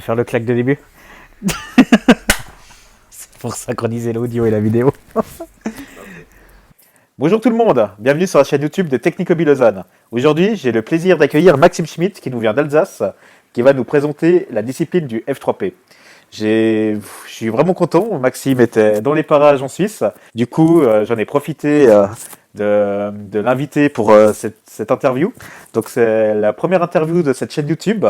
faire le claque de début. C'est pour synchroniser l'audio et la vidéo. Bonjour tout le monde, bienvenue sur la chaîne YouTube de Technico Lausanne. Aujourd'hui, j'ai le plaisir d'accueillir Maxime Schmitt qui nous vient d'Alsace, qui va nous présenter la discipline du F3P. Je suis vraiment content, Maxime était dans les parages en Suisse. Du coup, j'en ai profité de l'inviter pour cette interview. Donc c'est la première interview de cette chaîne YouTube.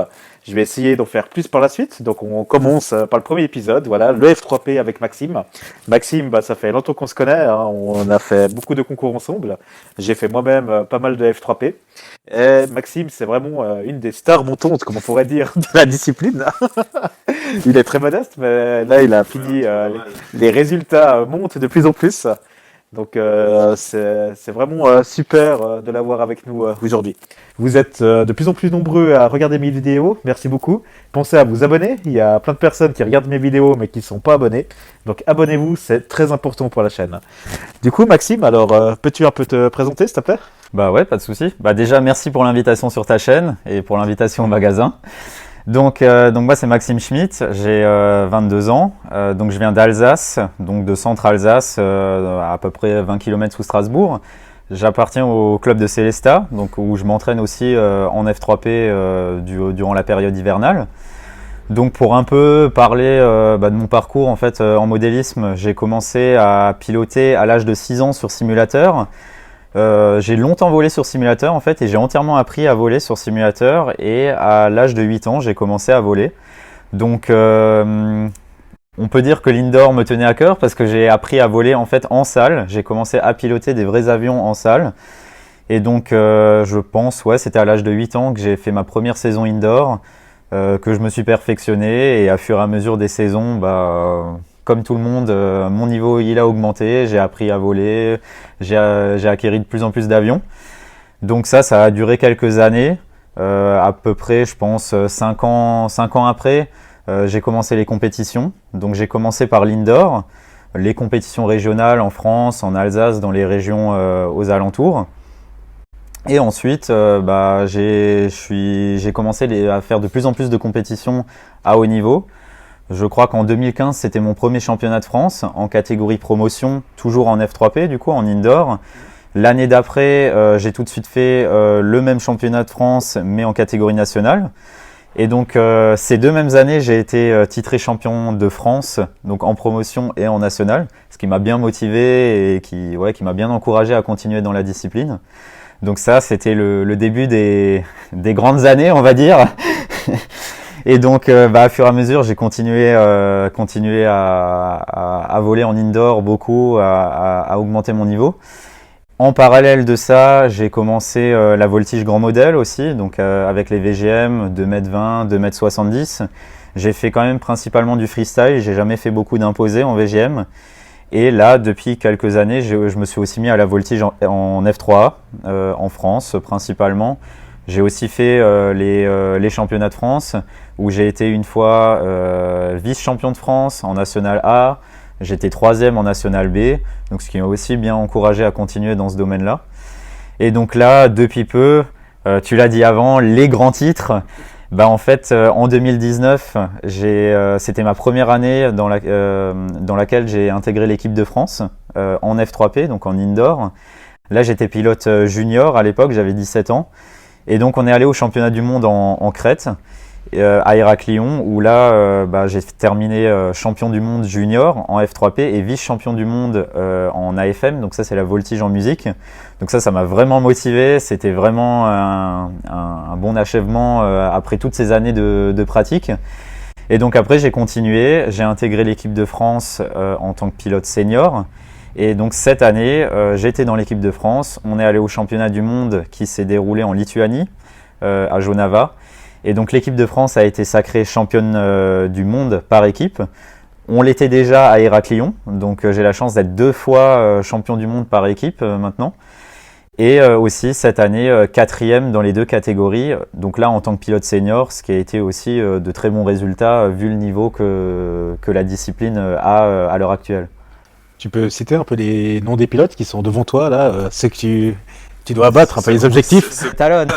Je vais essayer d'en faire plus par la suite. Donc on commence par le premier épisode, voilà, le F3P avec Maxime. Maxime, ça fait longtemps qu'on se connaît, hein. On a fait beaucoup de concours ensemble. J'ai fait moi-même pas mal de F3P. Et Maxime, c'est vraiment une des stars montantes, comme on pourrait dire, de la discipline. Il est très modeste, mais là il a fini, les résultats montent de plus en plus. Donc c'est vraiment super de l'avoir avec nous aujourd'hui. Vous êtes de plus en plus nombreux à regarder mes vidéos, merci beaucoup. Pensez à vous abonner, il y a plein de personnes qui regardent mes vidéos mais qui ne sont pas abonnés. Donc abonnez-vous, c'est très important pour la chaîne. Du coup Maxime, alors peux-tu un peu te présenter s'il te plaît ? Bah ouais, pas de souci. Déjà merci pour l'invitation sur ta chaîne et pour l'invitation au magasin. Donc moi c'est Maxime Schmitt, j'ai 22 ans, donc je viens d'Alsace, donc de Centre-Alsace, à peu près 20 km sous Strasbourg. J'appartiens au club de Célestat, donc où je m'entraîne aussi en F3P durant la période hivernale. Donc pour un peu parler de mon parcours en fait en modélisme, j'ai commencé à piloter à l'âge de 6 ans sur simulateur. J'ai longtemps volé sur simulateur en fait et j'ai entièrement appris à voler sur simulateur et à l'âge de 8 ans j'ai commencé à voler. Donc on peut dire que l'indoor me tenait à cœur parce que j'ai appris à voler en fait en salle. J'ai commencé à piloter des vrais avions en salle et donc je pense c'était à l'âge de 8 ans que j'ai fait ma première saison indoor, que je me suis perfectionné et à fur et à mesure des saisons comme tout le monde, mon niveau il a augmenté, j'ai appris à voler, j'ai acquis de plus en plus d'avions. Donc ça a duré quelques années, à peu près je pense 5 ans après, j'ai commencé les compétitions. Donc j'ai commencé par l'indoor, les compétitions régionales en France, en Alsace, dans les régions aux alentours. Et ensuite, j'ai commencé à faire de plus en plus de compétitions à haut niveau. Je crois qu'en 2015, c'était mon premier championnat de France en catégorie promotion, toujours en F3P, du coup en indoor. L'année d'après, j'ai tout de suite fait le même championnat de France, mais en catégorie nationale. Et donc, ces deux mêmes années, j'ai été titré champion de France, donc en promotion et en national, ce qui m'a bien motivé et qui m'a bien encouragé à continuer dans la discipline. Donc ça, c'était le début des grandes années, on va dire. Et donc, à fur et à mesure, j'ai continué à voler en indoor beaucoup, à augmenter mon niveau. En parallèle de ça, j'ai commencé la voltige grand modèle aussi, donc avec les VGM 2m20, 2m70. J'ai fait quand même principalement du freestyle, j'ai jamais fait beaucoup d'imposés en VGM. Et là, depuis quelques années, je me suis aussi mis à la voltige en F3A, en France principalement. J'ai aussi fait les championnats de France où j'ai été une fois vice-champion de France en National A, j'étais 3e en National B, donc ce qui m'a aussi bien encouragé à continuer dans ce domaine-là. Et donc là, depuis peu, tu l'as dit avant, les grands titres, en fait en 2019, c'était ma première année dans laquelle j'ai intégré l'équipe de France en F3P, donc en indoor. Là, j'étais pilote junior à l'époque, j'avais 17 ans. Et donc on est allé au championnat du monde en Crète, à Héraclion, où là j'ai terminé champion du monde junior en F3P et vice-champion du monde en AFM, donc ça c'est la voltige en musique. Donc ça m'a vraiment motivé, c'était vraiment un bon achèvement après toutes ces années de pratique. Et donc après j'ai continué, j'ai intégré l'équipe de France en tant que pilote senior. Et donc cette année, j'étais dans l'équipe de France. On est allé au championnat du monde qui s'est déroulé en Lituanie, à Jonava. Et donc l'équipe de France a été sacrée championne du monde par équipe. On l'était déjà à Héraclion, donc j'ai la chance d'être 2 fois champion du monde par équipe maintenant. Et aussi cette année 4e dans les 2 catégories. Donc là en tant que pilote senior, ce qui a été aussi de très bons résultats vu le niveau que la discipline a à l'heure actuelle. Tu peux citer un peu les noms des pilotes qui sont devant toi là, ceux que tu Tu dois battre un peu les objectifs. C'est talonne.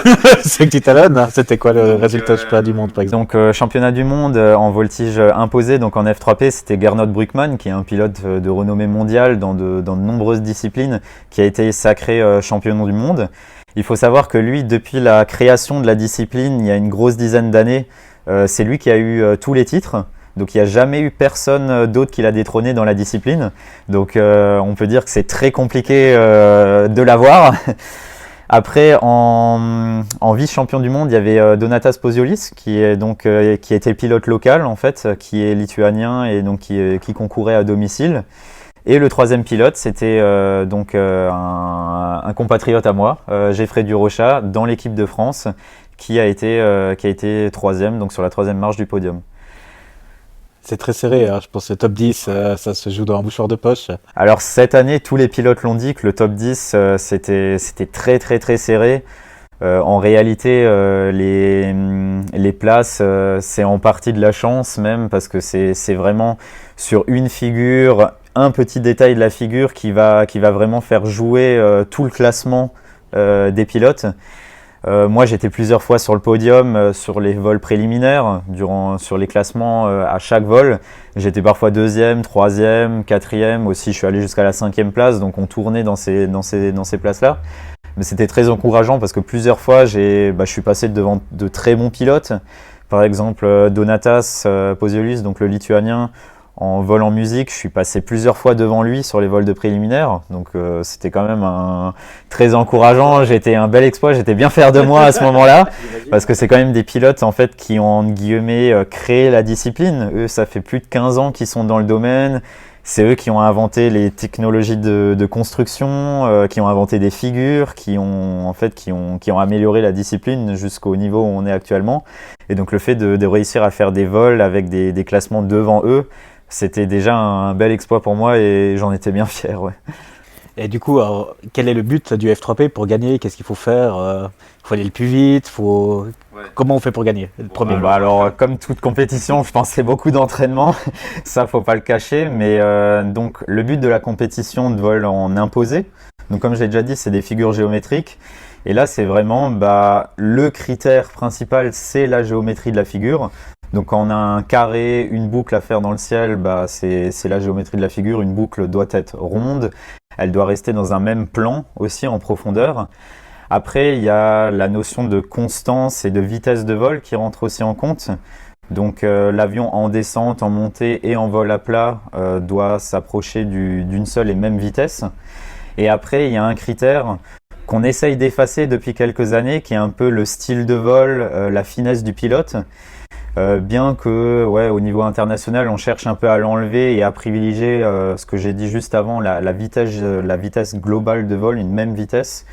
C'est que tu talonnes, hein. C'était quoi le résultat championnat du monde, par exemple? Donc championnat du monde en voltige imposé, donc en F3P, c'était Gernot Brückmann, qui est un pilote de renommée mondiale dans de nombreuses disciplines, qui a été sacré champion du monde. Il faut savoir que lui, depuis la création de la discipline, il y a une grosse dizaine d'années, c'est lui qui a eu tous les titres. Donc il n'y a jamais eu personne d'autre qui l'a détrôné dans la discipline. Donc on peut dire que c'est très compliqué de l'avoir. Après, en vice-champion du monde, il y avait Donatas Poziolis, qui était pilote local en fait, qui est lituanien et donc qui concourait à domicile. Et le troisième pilote, c'était un compatriote à moi, Geoffrey Durocha, dans l'équipe de France, qui a été troisième, donc sur la troisième marche du podium. C'est très serré, hein. Je pense que le top 10, ça se joue dans un mouchoir de poche. Alors cette année, tous les pilotes l'ont dit que le top 10, c'était très très très serré. En réalité, les places, c'est en partie de la chance même, parce que c'est vraiment sur une figure, un petit détail de la figure qui va vraiment faire jouer tout le classement des pilotes. Moi, j'étais plusieurs fois sur le podium, sur les vols préliminaires, sur les classements à chaque vol. J'étais parfois deuxième, troisième, quatrième, aussi je suis allé jusqu'à la 5e place, donc on tournait dans ces places-là. Mais c'était très encourageant parce que plusieurs fois, je suis passé devant de très bons pilotes. Par exemple, Donatas Poziolis, donc le lituanien, en vol en musique, je suis passé plusieurs fois devant lui sur les vols de préliminaires, donc c'était quand même très encourageant. J'étais un bel exploit, j'étais bien fier de moi à ce moment-là, parce que c'est quand même des pilotes en fait qui ont entre guillemets créé la discipline. Eux, ça fait plus de 15 ans qu'ils sont dans le domaine. C'est eux qui ont inventé les technologies de construction, qui ont inventé des figures, qui ont amélioré la discipline jusqu'au niveau où on est actuellement. Et donc le fait de réussir à faire des vols avec des classements devant eux, c'était déjà un bel exploit pour moi et j'en étais bien fier. Ouais. Et du coup, alors, quel est le but du F3P pour gagner? Qu'est-ce qu'il faut faire? Il faut aller le plus vite? Comment on fait pour gagner le premier? Alors, comme toute compétition, je pense que c'est beaucoup d'entraînement. Ça, faut pas le cacher. Mais donc, le but de la compétition de vol en imposé, donc comme je l'ai déjà dit, c'est des figures géométriques. Et là, c'est vraiment le critère principal, c'est la géométrie de la figure. Donc quand on a un carré, une boucle à faire dans le ciel, c'est la géométrie de la figure. Une boucle doit être ronde, elle doit rester dans un même plan aussi en profondeur. Après, il y a la notion de constance et de vitesse de vol qui rentre aussi en compte. Donc l'avion en descente, en montée et en vol à plat doit s'approcher d'une seule et même vitesse. Et après, il y a un critère qu'on essaye d'effacer depuis quelques années, qui est un peu le style de vol, la finesse du pilote. Bien que au niveau international, on cherche un peu à l'enlever et à privilégier ce que j'ai dit juste avant, la vitesse globale de vol, une même vitesse.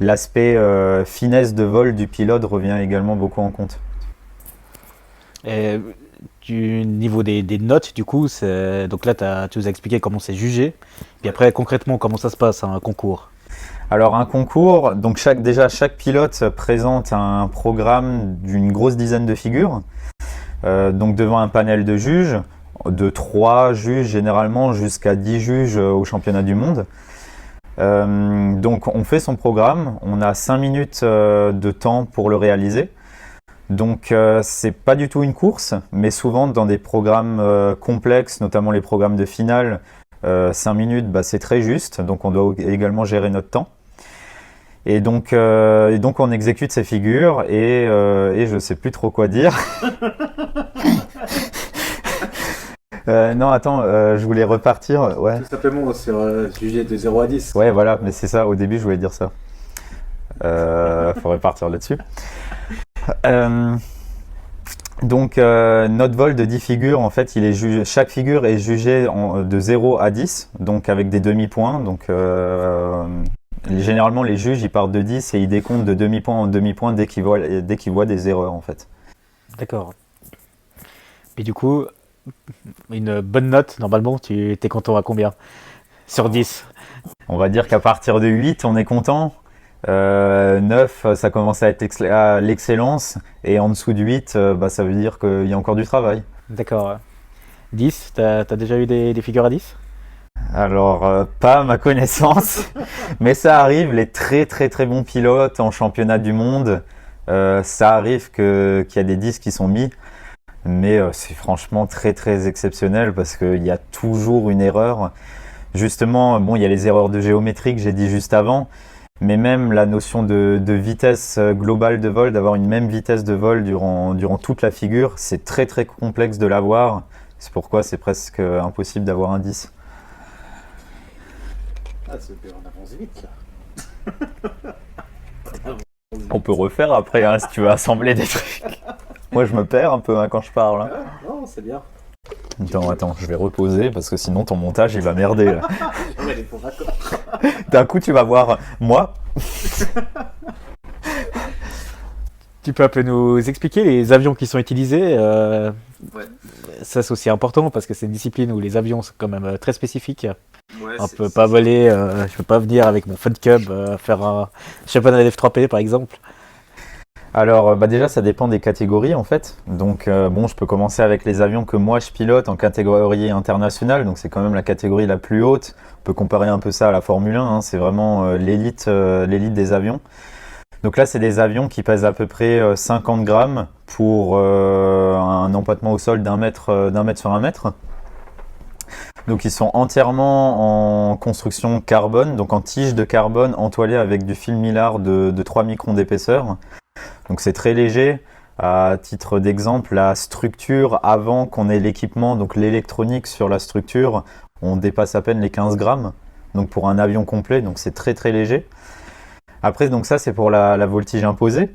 L'aspect finesse de vol du pilote revient également beaucoup en compte. Et du niveau des notes, du coup, donc là, tu nous as expliqué comment c'est jugé. Puis après, concrètement, comment ça se passe, un concours? Alors un concours, donc chaque pilote présente un programme d'une grosse dizaine de figures, donc devant un panel de juges, de 3 juges généralement jusqu'à 10 juges au championnat du monde. Donc on fait son programme, on a 5 minutes de temps pour le réaliser. Donc c'est pas du tout une course, mais souvent dans des programmes complexes, notamment les programmes de finale, 5 minutes c'est très juste, donc on doit également gérer notre temps. Et donc on exécute ces figures et je sais plus trop quoi dire. Non, attends, je voulais repartir. Ouais. Tout simplement sur juger de 0 à 10. Ouais, voilà, mais c'est ça, au début je voulais dire ça. Faut repartir là-dessus. Donc notre vol de 10 figures, en fait, chaque figure est jugée de 0 à 10, donc avec des demi-points. Donc généralement les juges ils partent de 10 et ils décomptent de demi-point en demi-point dès qu'ils voient des erreurs en fait. D'accord. Et du coup, une bonne note, normalement, tu es content à combien sur 10? On va dire qu'à partir de 8, on est content. 9, ça commence à être l'excellence. Et en dessous de 8, ça veut dire qu'il y a encore du travail. D'accord. 10, t'as déjà eu des figures à 10? Alors, pas à ma connaissance, mais ça arrive, les très très très bons pilotes en championnat du monde, ça arrive qu'il y a des disques qui sont mis, mais c'est franchement très très exceptionnel parce qu'il y a toujours une erreur. Justement, bon, il y a les erreurs de géométrie que j'ai dit juste avant, mais même la notion de vitesse globale de vol, d'avoir une même vitesse de vol durant toute la figure, c'est très très complexe de l'avoir. C'est pourquoi c'est presque impossible d'avoir un 10. Ah, on avance vite là. On peut refaire après hein, si tu veux assembler des trucs. Moi je me perds un peu hein, quand je parle. Hein. Ah, non, c'est bien. Attends, je vais reposer parce que sinon ton montage il va merder là. Ouais, les pauvres accords. D'un coup tu vas voir moi. Tu peux un peu nous expliquer les avions qui sont utilisés Ouais. Ça c'est aussi important parce que c'est une discipline où les avions sont quand même très spécifiques. Ouais, On peut pas voler, je peux pas venir avec mon Fun Cub faire un championnat F3P par exemple. Alors déjà ça dépend des catégories en fait. Donc bon je peux commencer avec les avions que moi je pilote en catégorie internationale. Donc c'est quand même la catégorie la plus haute. On peut comparer un peu ça à la Formule 1. Hein. C'est vraiment l'élite des avions. Donc là c'est des avions qui pèsent à peu près 50 grammes pour un empattement au sol d'un mètre sur un mètre. Donc ils sont entièrement en construction carbone, donc en tige de carbone entoilée avec du fil mylar de 3 microns d'épaisseur. Donc c'est très léger. À titre d'exemple, la structure avant qu'on ait l'équipement, donc l'électronique sur la structure, on dépasse à peine les 15 grammes. Donc pour un avion complet, donc c'est très très léger. Après donc ça c'est pour la voltige imposée.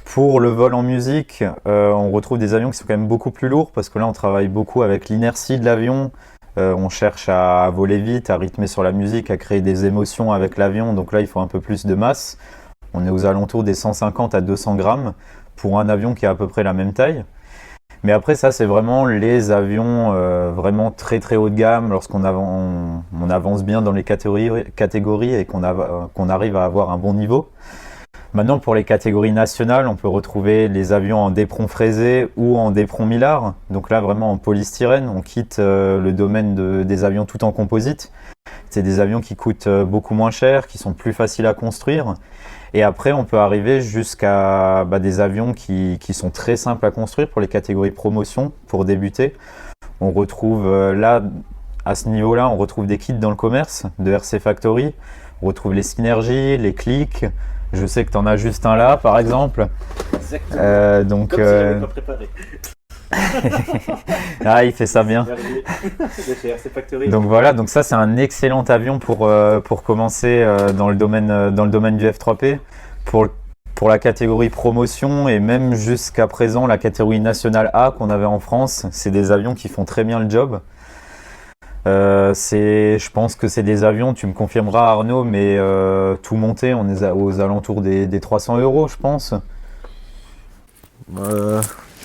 Pour le vol en musique, on retrouve des avions qui sont quand même beaucoup plus lourds parce que là on travaille beaucoup avec l'inertie de l'avion. On cherche à voler vite, à rythmer sur la musique, à créer des émotions avec l'avion. Donc là, il faut un peu plus de masse. On est aux alentours des 150 à 200 grammes pour un avion qui a à peu près la même taille. Mais après, ça, c'est vraiment les avions vraiment très très haut de gamme lorsqu'on on avance bien dans les catégories et qu'on arrive à avoir un bon niveau. Maintenant, pour les catégories nationales, on peut retrouver les avions en d'éperon fraisé ou en d'éperon mylar. Donc là, vraiment en polystyrène, on quitte le domaine des avions tout en composite. C'est des avions qui coûtent beaucoup moins cher, qui sont plus faciles à construire. Et après, on peut arriver jusqu'à des avions qui sont très simples à construire pour les catégories promotion, pour débuter. On retrouve là, à ce niveau-là, on retrouve des kits dans le commerce de RC Factory. On retrouve les Synergy, les Click. Je sais que tu en as juste un là, par exemple. Exactement. Donc, comme si j'avais pas préparé. Ah, il fait ça bien. Donc voilà, donc ça c'est un excellent avion pour commencer dans le domaine du F3P. Pour la catégorie promotion et même jusqu'à présent la catégorie nationale A qu'on avait en France, c'est des avions qui font très bien le job. Je pense que c'est des avions, tu me confirmeras Arnaud, mais tout monté, on est aux alentours des 300 €, je pense.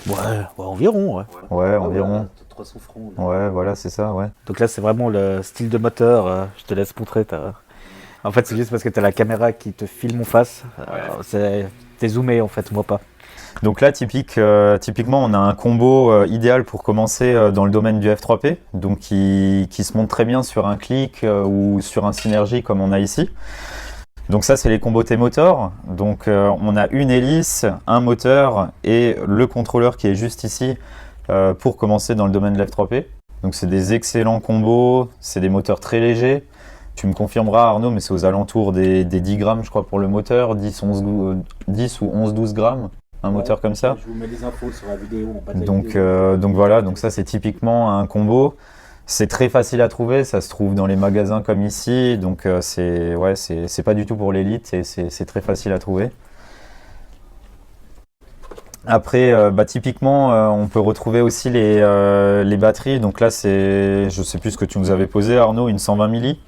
Ouais, environ. Ouais. Ouais, environ. 300 francs. Là. Ouais, voilà, c'est ça, ouais. Donc là, c'est vraiment le style de moteur. Je te laisse montrer. En fait, c'est juste parce que tu as la caméra qui te filme en face. T'es zoomé, en fait, moi pas. Donc là, typiquement, on a un combo idéal pour commencer dans le domaine du F3P, donc qui se monte très bien sur un Click ou sur un Synergy comme on a ici. Donc ça, c'est les combos T-motor. Donc on a une hélice, un moteur et le contrôleur qui est juste ici pour commencer dans le domaine de l'F3P. Donc c'est des excellents combos, c'est des moteurs très légers. Tu me confirmeras Arnaud, mais c'est aux alentours des 10 grammes je crois pour le moteur, 10 ou 11-12 grammes. Un moteur comme ça. Je vous mets des infos sur la vidéo. En bas de la donc, vidéo. donc voilà, donc ça c'est typiquement un combo. C'est très facile à trouver, ça se trouve dans les magasins comme ici. Donc c'est pas du tout pour l'élite et c'est très facile à trouver. Après, typiquement, on peut retrouver aussi les batteries. Donc là, je sais plus ce que tu nous avais posé, Arnaud, une 120 milli.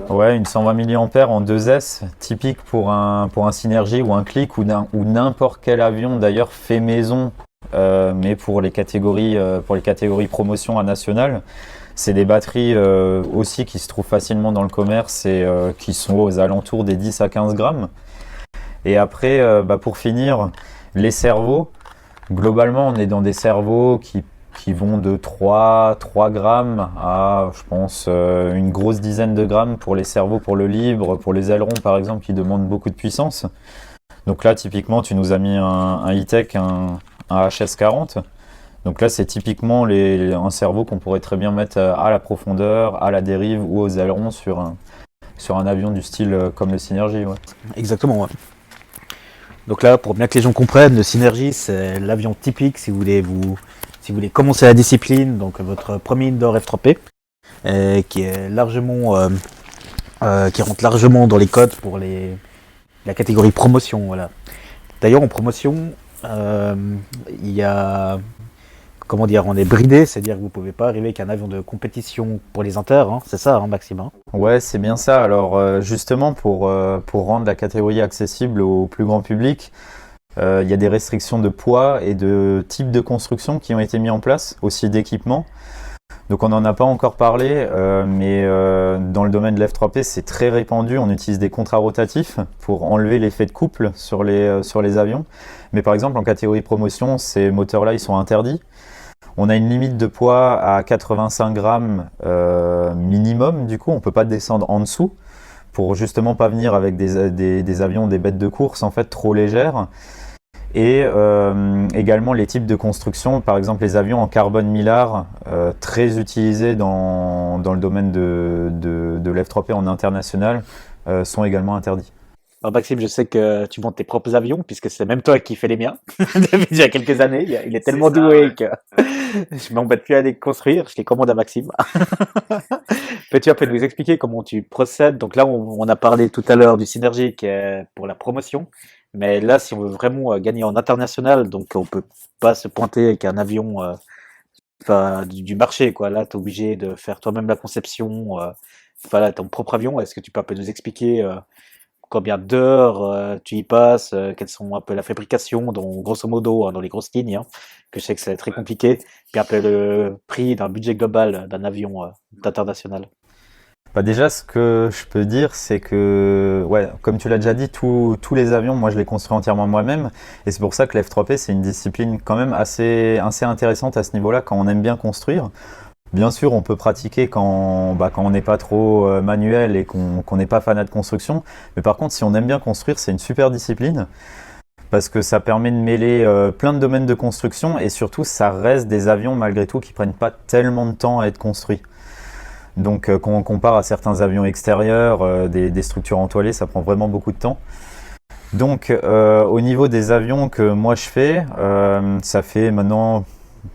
Ouais, une 120 mAh en 2S, typique pour un Synergy ou un Click ou n'importe quel avion d'ailleurs fait maison, mais pour les catégories promotion à national. C'est des batteries aussi qui se trouvent facilement dans le commerce et qui sont aux alentours des 10 à 15 grammes. Et après, pour finir, les servos. Globalement, on est dans des servos qui qui vont de 3 grammes à, je pense, une grosse dizaine de grammes pour les cerveaux, pour le libre, pour les ailerons par exemple, qui demandent beaucoup de puissance. Donc là, typiquement, tu nous as mis un E-Tech, un HS40. Donc là, c'est typiquement un cerveau qu'on pourrait très bien mettre à la profondeur, à la dérive ou aux ailerons sur un avion du style comme le Synergy. Ouais. Exactement, ouais. Donc là, pour bien que les gens comprennent, le Synergy, c'est l'avion typique si vous voulez commencer la discipline, donc votre premier indoor F3P, qui est qui rentre largement dans les codes pour la catégorie promotion, voilà. D'ailleurs, en promotion, il y a, comment dire, on est bridé, c'est-à-dire que vous pouvez pas arriver avec un avion de compétition pour les inter, hein, c'est ça, hein, Maxime, hein. Ouais, c'est bien ça. Alors justement, pour rendre la catégorie accessible au plus grand public, il y a des restrictions de poids et de type de construction qui ont été mis en place, aussi d'équipement. Donc on n'en a pas encore parlé, mais dans le domaine de l'F3P, c'est très répandu. On utilise des contrarotatifs pour enlever l'effet de couple sur les avions. Mais par exemple, en catégorie promotion, ces moteurs-là, ils sont interdits. On a une limite de poids à 85 grammes minimum, du coup, on ne peut pas descendre en dessous pour justement pas venir avec des avions, des bêtes de course en fait trop légères. Et également les types de construction, par exemple les avions en carbone mylar, très utilisés dans le domaine de l'F3P en international, sont également interdits. Alors Maxime, je sais que tu montes tes propres avions, puisque c'est même toi qui fais les miens, depuis déjà quelques années. Il est tellement doué que je m'embête plus à les construire, je les commande à Maxime. Peux-tu un peu nous expliquer comment tu procèdes? Donc là, on a parlé tout à l'heure du Synergy qui est pour la promotion, mais là, si on veut vraiment gagner en international, donc on peut pas se pointer avec un avion enfin, du marché, quoi. Là, tu es obligé de faire toi-même la conception, voilà, ton propre avion. Est-ce que tu peux un peu nous expliquer combien d'heures tu y passes, quelles sont un peu la fabrication, donc grosso modo, hein, dans les grosses lignes, hein, que je sais que c'est très compliqué, puis un peu le prix d'un budget global d'un avion international. Bah déjà, ce que je peux dire, c'est que, ouais, comme tu l'as déjà dit, tous les avions, moi je les construis entièrement moi-même. Et c'est pour ça que l'F3P, c'est une discipline quand même assez intéressante à ce niveau-là, quand on aime bien construire. Bien sûr, on peut pratiquer quand on n'est pas trop manuel et qu'on n'est pas fanat de construction. Mais par contre, si on aime bien construire, c'est une super discipline parce que ça permet de mêler plein de domaines de construction et surtout, ça reste des avions malgré tout qui prennent pas tellement de temps à être construits. Donc quand on compare à certains avions extérieurs, des structures entoilées, ça prend vraiment beaucoup de temps. Donc au niveau des avions que moi je fais, ça fait maintenant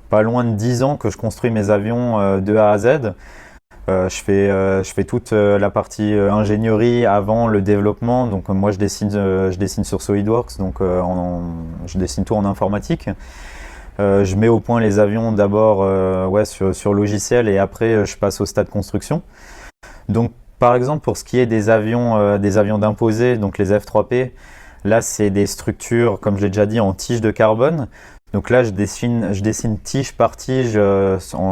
pas loin de 10 ans que je construis mes avions de A à Z. Je fais toute la partie ingénierie avant le développement. Donc moi je dessine sur SolidWorks, donc je dessine tout en informatique. Je mets au point les avions d'abord sur logiciel et après je passe au stade construction. Donc par exemple pour ce qui est des avions d'imposés, donc les F3P, là c'est des structures comme je l'ai déjà dit en tige de carbone. Donc là je dessine tige par tige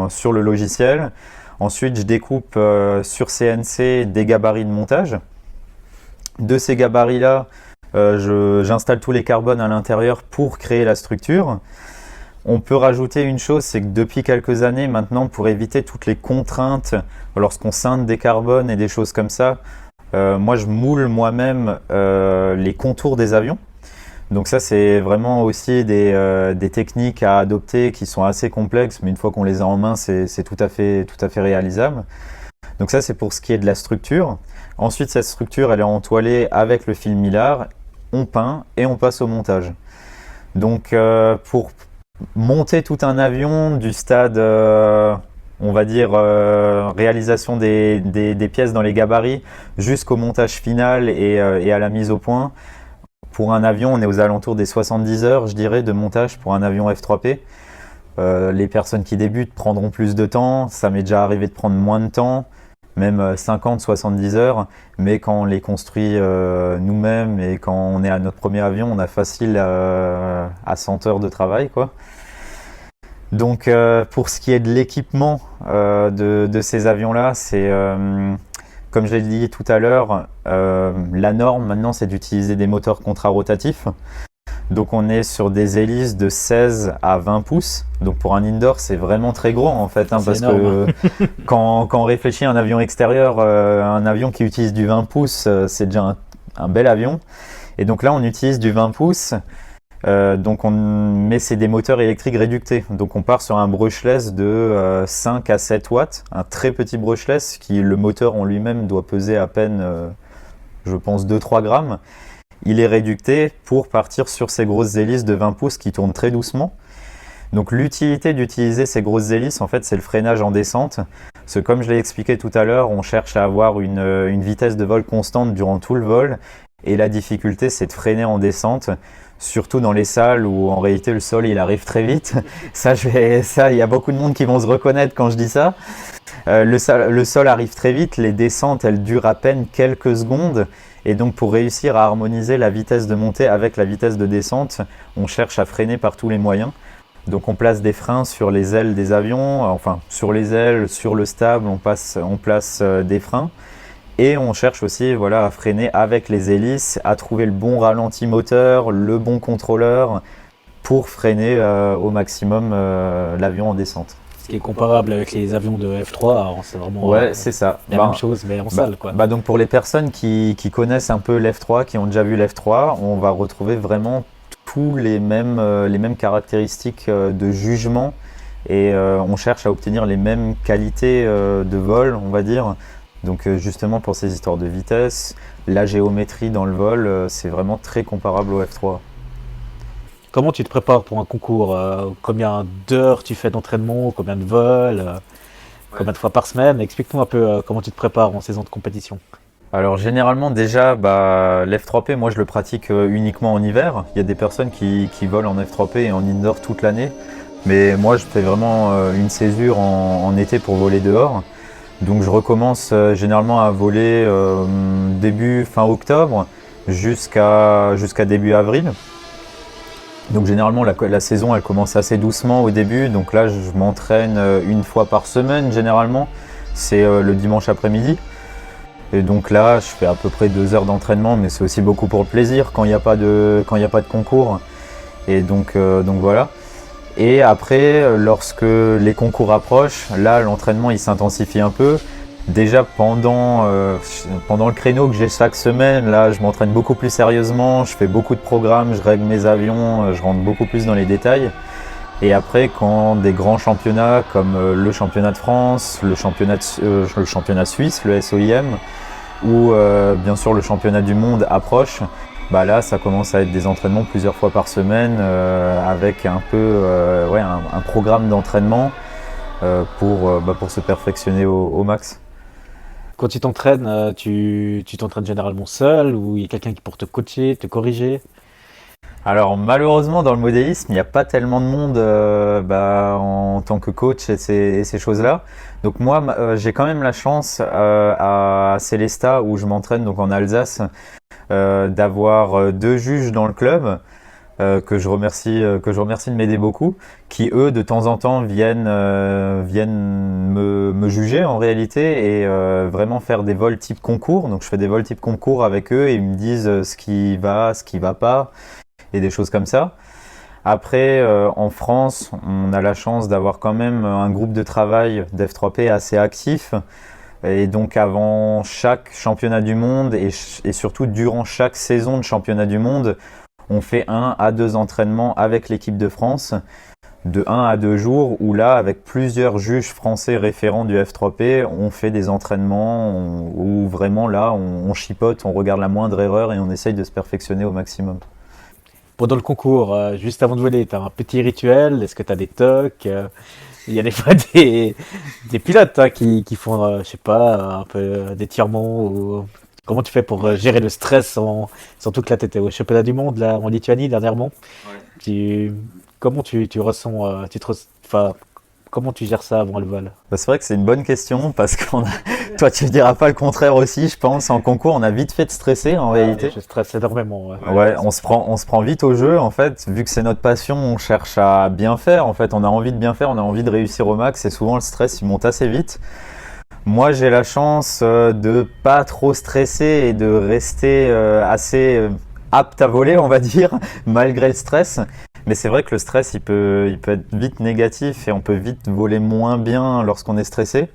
sur le logiciel. Ensuite je découpe sur CNC des gabarits de montage. De ces gabarits là j'installe tous les carbones à l'intérieur pour créer la structure. On peut rajouter une chose, c'est que depuis quelques années maintenant, pour éviter toutes les contraintes, lorsqu'on scinde des carbones et des choses comme ça, moi je moule moi-même les contours des avions. Donc ça c'est vraiment aussi des techniques à adopter qui sont assez complexes, mais une fois qu'on les a en main, c'est tout à fait réalisable. Donc ça c'est pour ce qui est de la structure. Ensuite cette structure elle est entoilée avec le fil mylar, on peint et on passe au montage. Donc pour monter tout un avion du stade, on va dire, réalisation des pièces dans les gabarits jusqu'au montage final et à la mise au point. Pour un avion, on est aux alentours des 70 heures, je dirais, de montage pour un avion F3P. Les personnes qui débutent prendront plus de temps. Ça m'est déjà arrivé de prendre moins de temps, même 50, 70 heures. Mais quand on les construit nous-mêmes et quand on est à notre premier avion, on a facile à 100 heures de travail, quoi. Donc pour ce qui est de l'équipement de ces avions-là, c'est comme je l'ai dit tout à l'heure, la norme maintenant c'est d'utiliser des moteurs contrarotatifs. Donc on est sur des hélices de 16 à 20 pouces. Donc pour un indoor, c'est vraiment très gros en fait, hein, parce énorme, que quand on réfléchit à un avion extérieur, un avion qui utilise du 20 pouces, c'est déjà un bel avion. Et donc là, on utilise du 20 pouces. Mais c'est des moteurs électriques réductés. Donc on part sur un brushless de 5 à 7 watts, un très petit brushless qui, le moteur en lui-même, doit peser à peine, je pense, 2-3 grammes. Il est réducté pour partir sur ces grosses hélices de 20 pouces qui tournent très doucement. Donc l'utilité d'utiliser ces grosses hélices, en fait, c'est le freinage en descente. Parce que comme je l'ai expliqué tout à l'heure, on cherche à avoir une vitesse de vol constante durant tout le vol. Et la difficulté, c'est de freiner en descente, surtout dans les salles où en réalité le sol il arrive très vite. Ça, il y a beaucoup de monde qui vont se reconnaître quand je dis ça. Le sol arrive très vite, les descentes elles durent à peine quelques secondes. Et donc pour réussir à harmoniser la vitesse de montée avec la vitesse de descente, on cherche à freiner par tous les moyens. Donc on place des freins sur les ailes des avions, enfin sur les ailes, sur le stable, on place des freins. Et on cherche aussi à freiner avec les hélices, à trouver le bon ralenti moteur, le bon contrôleur pour freiner au maximum l'avion en descente. Ce qui est comparable avec les avions de F3, alors c'est vraiment C'est ça. la même chose, mais en salle, quoi. Donc pour les personnes qui connaissent un peu l'F3, qui ont déjà vu l'F3, on va retrouver vraiment tous les mêmes caractéristiques de jugement et on cherche à obtenir les mêmes qualités de vol, on va dire. Donc justement pour ces histoires de vitesse, la géométrie dans le vol, c'est vraiment très comparable au F3. Comment tu te prépares pour un concours? Combien d'heures tu fais d'entraînement? Combien de vols? Combien de fois par semaine? Explique-nous un peu comment tu te prépares en saison de compétition. Alors généralement déjà, l'F3P, moi je le pratique uniquement en hiver. Il y a des personnes qui volent en F3P et en indoor toute l'année. Mais moi je fais vraiment une césure en été pour voler dehors. Donc je recommence généralement à voler fin octobre jusqu'à début avril. Donc généralement la saison elle commence assez doucement au début. Donc là je m'entraîne une fois par semaine généralement. C'est le dimanche après-midi. Et donc là je fais à peu près 2 heures d'entraînement, mais c'est aussi beaucoup pour le plaisir quand il n'y a pas de concours. Et donc voilà. Et après, lorsque les concours approchent, là l'entraînement il s'intensifie un peu. Déjà pendant le créneau que j'ai chaque semaine, là je m'entraîne beaucoup plus sérieusement, je fais beaucoup de programmes, je règle mes avions, je rentre beaucoup plus dans les détails. Et après, quand des grands championnats comme le championnat de France, le championnat suisse, le SOIM, ou bien sûr le championnat du monde approchent, là ça commence à être des entraînements plusieurs fois par semaine avec un programme d'entraînement pour se perfectionner au max. Quand tu t'entraînes, tu t'entraînes généralement seul ou il y a quelqu'un qui pour te coacher, te corriger? Alors malheureusement dans le modélisme, il n'y a pas tellement de monde en tant que coach et ces choses-là. Donc moi j'ai quand même la chance à Célestat où je m'entraîne donc en Alsace d'avoir 2 juges dans le club que je remercie de m'aider beaucoup, qui eux de temps en temps viennent me juger en réalité et vraiment faire des vols type concours. Donc je fais des vols type concours avec eux et ils me disent ce qui va pas et des choses comme ça. Après en France, on a la chance d'avoir quand même un groupe de travail d'F3P assez actif. Et donc avant chaque championnat du monde et surtout durant chaque saison de championnat du monde, on fait 1 à 2 entraînements avec l'équipe de France de 1 à 2 jours où là, avec plusieurs juges français référents du F3P, on fait des entraînements où vraiment là, on chipote, on regarde la moindre erreur et on essaye de se perfectionner au maximum. Pendant le concours, juste avant de voler, tu as un petit rituel? Est-ce que tu as des tocs? Il y a des fois des pilotes qui font, je sais pas, un peu d'étirements ou... Comment tu fais pour gérer le stress surtout que là tu étais au championnat du monde là, en Lituanie dernièrement? Comment tu ressens, comment tu gères ça avant le vol? C'est vrai que c'est une bonne question parce que toi tu ne diras pas le contraire aussi, je pense. En concours, on a vite fait de stresser en réalité. Je stresse énormément. On se prend vite au jeu en fait. Vu que c'est notre passion, on cherche à bien faire. En fait, on a envie de bien faire, on a envie de réussir au max et souvent le stress il monte assez vite. Moi, j'ai la chance de pas trop stresser et de rester assez apte à voler, on va dire, malgré le stress. Mais c'est vrai que le stress, il peut être vite négatif et on peut vite voler moins bien lorsqu'on est stressé.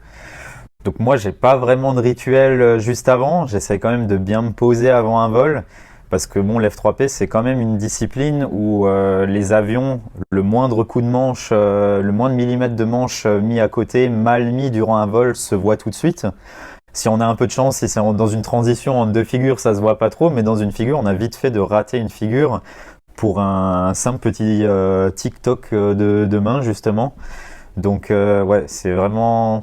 Donc moi, j'ai pas vraiment de rituel juste avant. J'essaie quand même de bien me poser avant un vol. Parce que bon, l'F3P, c'est quand même une discipline où les avions, le moindre coup de manche, le moindre millimètre de manche mis à côté, mal mis durant un vol, se voit tout de suite. Si on a un peu de chance, si c'est dans une transition entre deux figures, ça se voit pas trop, mais dans une figure, on a vite fait de rater une figure pour un simple petit tic-toc de main, justement. Donc ouais, c'est vraiment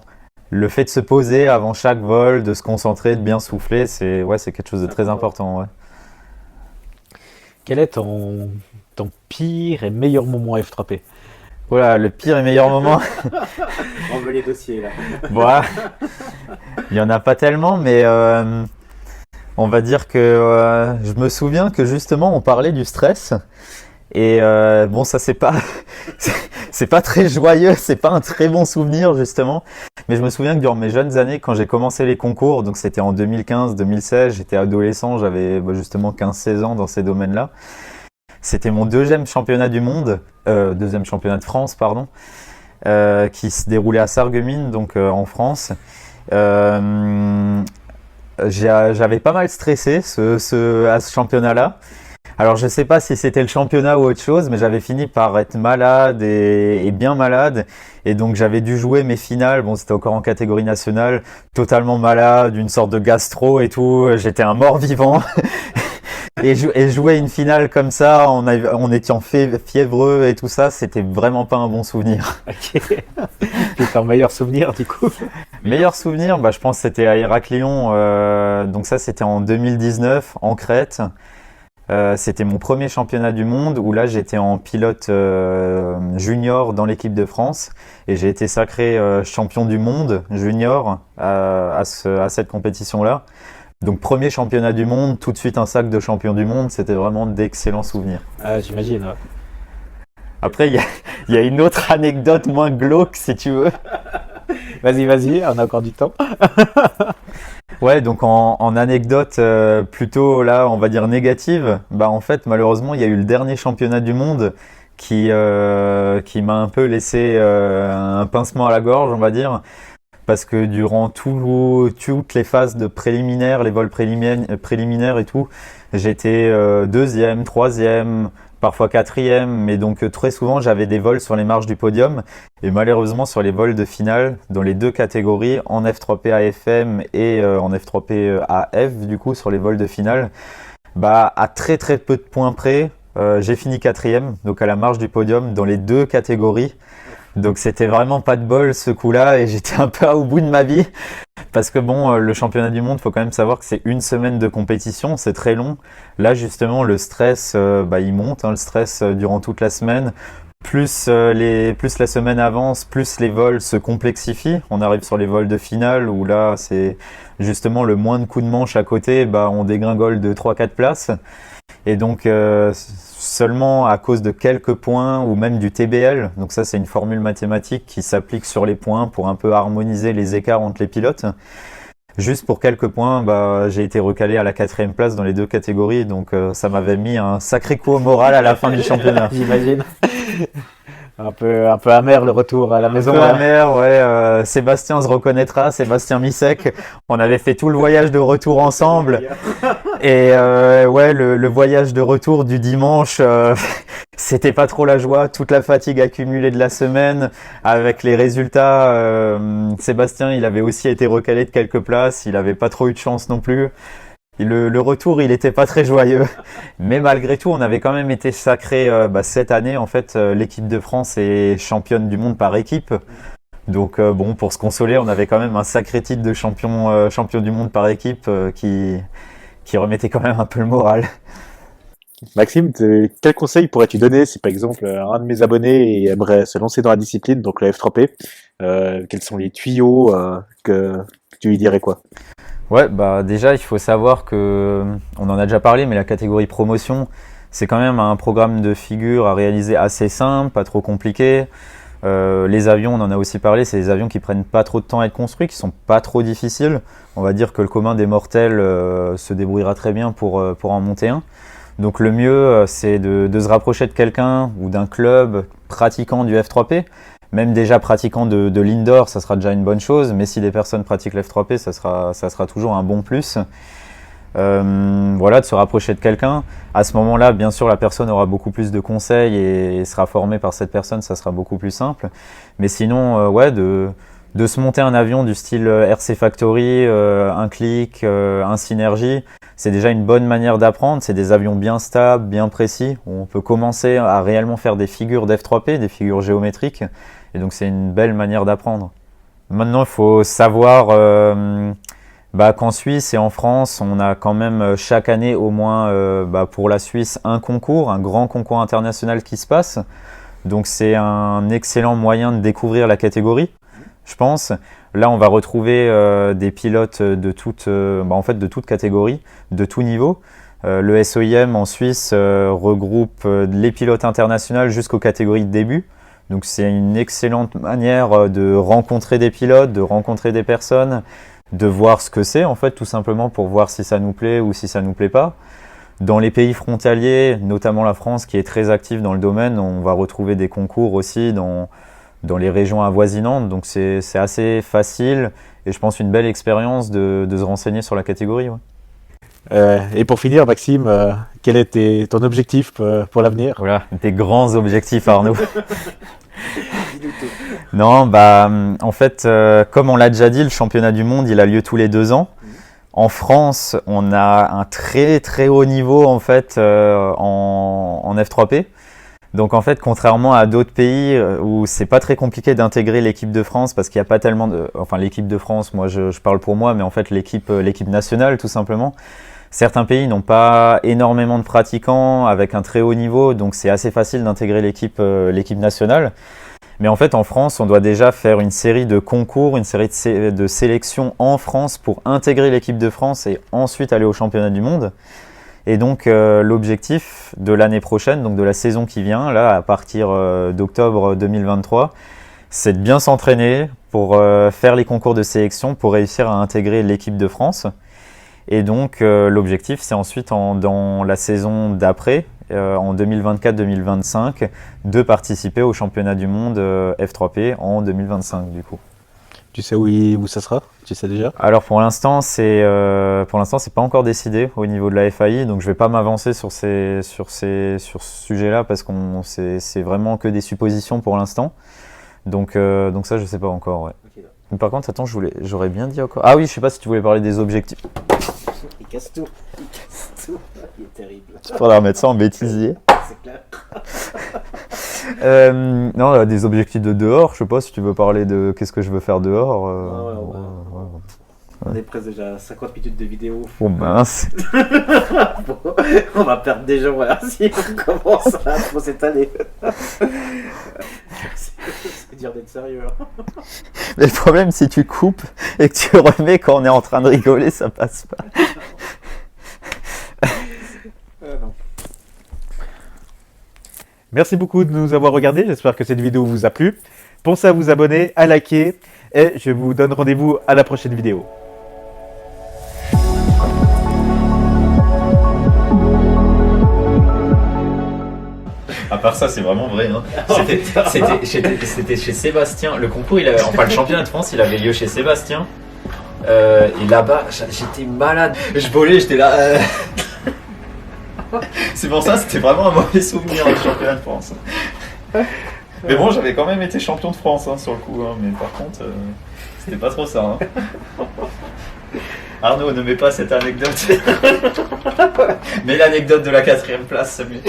le fait de se poser avant chaque vol, de se concentrer, de bien souffler, c'est quelque chose de très important. Ouais. Quel est ton pire et meilleur moment F3P? Voilà, le pire et meilleur moment. On veut les dossiers là. Voilà. Il y en a pas tellement, mais on va dire que je me souviens que justement on parlait du stress. Et bon, ça c'est pas très joyeux, c'est pas un très bon souvenir justement. Mais je me souviens que durant mes jeunes années, quand j'ai commencé les concours, donc c'était en 2015-2016, j'étais adolescent, j'avais justement 15-16 ans dans ces domaines-là. C'était mon deuxième championnat du monde, deuxième championnat de France, pardon, qui se déroulait à Sarreguemines, donc en France. J'avais pas mal stressé à ce championnat-là. Alors je sais pas si c'était le championnat ou autre chose, mais j'avais fini par être malade et bien malade. Et donc j'avais dû jouer mes finales, bon c'était encore en catégorie nationale, totalement malade, une sorte de gastro et tout, j'étais un mort-vivant. Et jouer une finale comme ça, en étant fiévreux et tout ça, c'était vraiment pas un bon souvenir. Ok. C'est ton meilleur souvenir du coup? Meilleur souvenir, je pense que c'était à Héraclion, donc ça c'était en 2019, en Crète. C'était mon premier championnat du monde où là j'étais en pilote junior dans l'équipe de France et j'ai été sacré champion du monde junior à cette compétition-là. Donc premier championnat du monde, tout de suite un sac de champion du monde, c'était vraiment d'excellents souvenirs. Ah, j'imagine. Ouais. Après il y a une autre anecdote moins glauque si tu veux. Vas-y, on a encore du temps. Ouais, donc en anecdote plutôt là, on va dire négative, en fait malheureusement il y a eu le dernier championnat du monde qui m'a un peu laissé un pincement à la gorge, on va dire, parce que durant toutes les phases de préliminaires, les vols préliminaires et tout, j'étais deuxième, troisième, parfois quatrième, mais donc très souvent j'avais des vols sur les marges du podium et malheureusement sur les vols de finale dans les deux catégories, en F3P AFM et en F3P AF du coup sur les vols de finale, à très très peu de points près, j'ai fini quatrième, donc à la marge du podium dans les deux catégories. Donc c'était vraiment pas de bol ce coup-là et j'étais un peu au bout de ma vie parce que bon, le championnat du monde, faut quand même savoir que c'est une semaine de compétition, c'est très long. Là justement le stress, il monte, le stress durant toute la semaine. Plus la semaine avance, plus les vols se complexifient. On arrive sur les vols de finale où là c'est justement le moins de coups de manche à côté, on dégringole de 3-4 places. Et donc seulement à cause de quelques points ou même du TBL, donc ça c'est une formule mathématique qui s'applique sur les points pour un peu harmoniser les écarts entre les pilotes. Juste pour quelques points, j'ai été recalé à la 4e place dans les deux catégories, donc ça m'avait mis un sacré coup au moral à la fin du championnat. J'imagine. Un peu amer le retour à la maison. Un peu amer, ouais. Sébastien se reconnaîtra, Sébastien Missek. On avait fait tout le voyage de retour ensemble. Et le voyage de retour du dimanche, c'était pas trop la joie. Toute la fatigue accumulée de la semaine, avec les résultats. Sébastien, il avait aussi été recalé de quelques places. Il avait pas trop eu de chance non plus. Le retour, il était pas très joyeux, mais malgré tout, on avait quand même été sacré cette année. En fait, l'équipe de France est championne du monde par équipe. Donc pour se consoler, on avait quand même un sacré titre de champion du monde par équipe qui remettait quand même un peu le moral. Maxime, quel conseil pourrais-tu donner si par exemple un de mes abonnés aimerait se lancer dans la discipline, donc le F3P, quels sont les tuyaux que tu lui dirais quoi? Ouais, déjà il faut savoir que, on en a déjà parlé, mais la catégorie promotion, c'est quand même un programme de figure à réaliser assez simple, pas trop compliqué. Les avions, on en a aussi parlé, c'est des avions qui prennent pas trop de temps à être construits, qui sont pas trop difficiles. On va dire que le commun des mortels se débrouillera très bien pour en monter un. Donc le mieux, c'est de se rapprocher de quelqu'un ou d'un club pratiquant du F3P. Même déjà pratiquant de l'indoor, ça sera déjà une bonne chose, mais si des personnes pratiquent l'F3P, ça sera toujours un bon plus. Voilà, de se rapprocher de quelqu'un. À ce moment-là, bien sûr, la personne aura beaucoup plus de conseils et sera formée par cette personne, ça sera beaucoup plus simple. Mais sinon, ouais, de se monter un avion du style RC Factory, un Click, un Synergy, c'est déjà une bonne manière d'apprendre. C'est des avions bien stables, bien précis. On peut commencer à réellement faire des figures d'F3P, des figures géométriques. Et donc, c'est une belle manière d'apprendre. Maintenant, il faut savoir qu'en Suisse et en France, on a quand même chaque année au moins pour la Suisse un concours, un grand concours international qui se passe. Donc, c'est un excellent moyen de découvrir la catégorie, je pense. Là, on va retrouver des pilotes de toute catégorie, de tout niveau. Le SOIM en Suisse regroupe les pilotes internationaux jusqu'aux catégories de début. Donc c'est une excellente manière de rencontrer des pilotes, de rencontrer des personnes, de voir ce que c'est en fait, tout simplement pour voir si ça nous plaît ou si ça nous plaît pas. Dans les pays frontaliers, notamment la France qui est très active dans le domaine, on va retrouver des concours aussi dans les régions avoisinantes. Donc c'est assez facile et je pense une belle expérience de se renseigner sur la catégorie. Ouais. Et pour finir, Maxime, quel est ton objectif pour l'avenir? Voilà, tes grands objectifs, Arnaud. Non, en fait, comme on l'a déjà dit, le championnat du monde, il a lieu tous les 2 ans. En France, on a un très très haut niveau en fait en F3P. Donc en fait, contrairement à d'autres pays où c'est pas très compliqué d'intégrer l'équipe de France parce qu'il n'y a pas tellement l'équipe de France, moi je parle pour moi, mais en fait l'équipe nationale tout simplement. Certains pays n'ont pas énormément de pratiquants avec un très haut niveau, donc c'est assez facile d'intégrer l'équipe nationale. Mais en fait, en France, on doit déjà faire une série de concours, une série de sélections en France pour intégrer l'équipe de France et ensuite aller au championnat du monde. Et donc, l'objectif de l'année prochaine, donc de la saison qui vient, là, à partir d'octobre 2023, c'est de bien s'entraîner pour faire les concours de sélection pour réussir à intégrer l'équipe de France. Et donc, l'objectif, c'est ensuite, dans la saison d'après, en 2024-2025, de participer au championnat du monde F3P en 2025, du coup. Tu sais où ça sera? Tu sais déjà? Alors, pour l'instant, c'est pas encore décidé au niveau de la FAI, donc je vais pas m'avancer sur ce sujet-là parce c'est vraiment que des suppositions pour l'instant. Donc ça, je sais pas encore, ouais. Okay. Mais par contre, attends, j'aurais bien dit encore. Ah oui, je sais pas si tu voulais parler des objectifs. Il casse tout. Il est terrible. Tu pourrais remettre ça en bêtisier. C'est clair. Non, des objectifs de dehors, je sais pas si tu veux parler de qu'est-ce que je veux faire dehors. On est presque déjà à 50 minutes de vidéo. Oh mince. Bon, on va perdre des gens, voilà, si on commence à trop s'étaler. C'est dur d'être sérieux. Mais le problème, si tu coupes et que tu remets quand on est en train de rigoler, ça passe pas. Non. Merci beaucoup de nous avoir regardés. J'espère que cette vidéo vous a plu. Pensez à vous abonner, à liker et je vous donne rendez-vous à la prochaine vidéo. À part ça, c'est vraiment vrai. Hein. C'était chez Sébastien. Le concours, le championnat de France, il avait lieu chez Sébastien. Et là-bas, j'étais malade. Je volais, j'étais là. C'est pour ça, c'était vraiment un mauvais souvenir le championnat de France. Mais bon, j'avais quand même été champion de France sur le coup. Mais par contre, c'était pas trop ça. Hein. Arnaud, ne met pas cette anecdote. Mais l'anecdote de la 4e place, c'est mieux.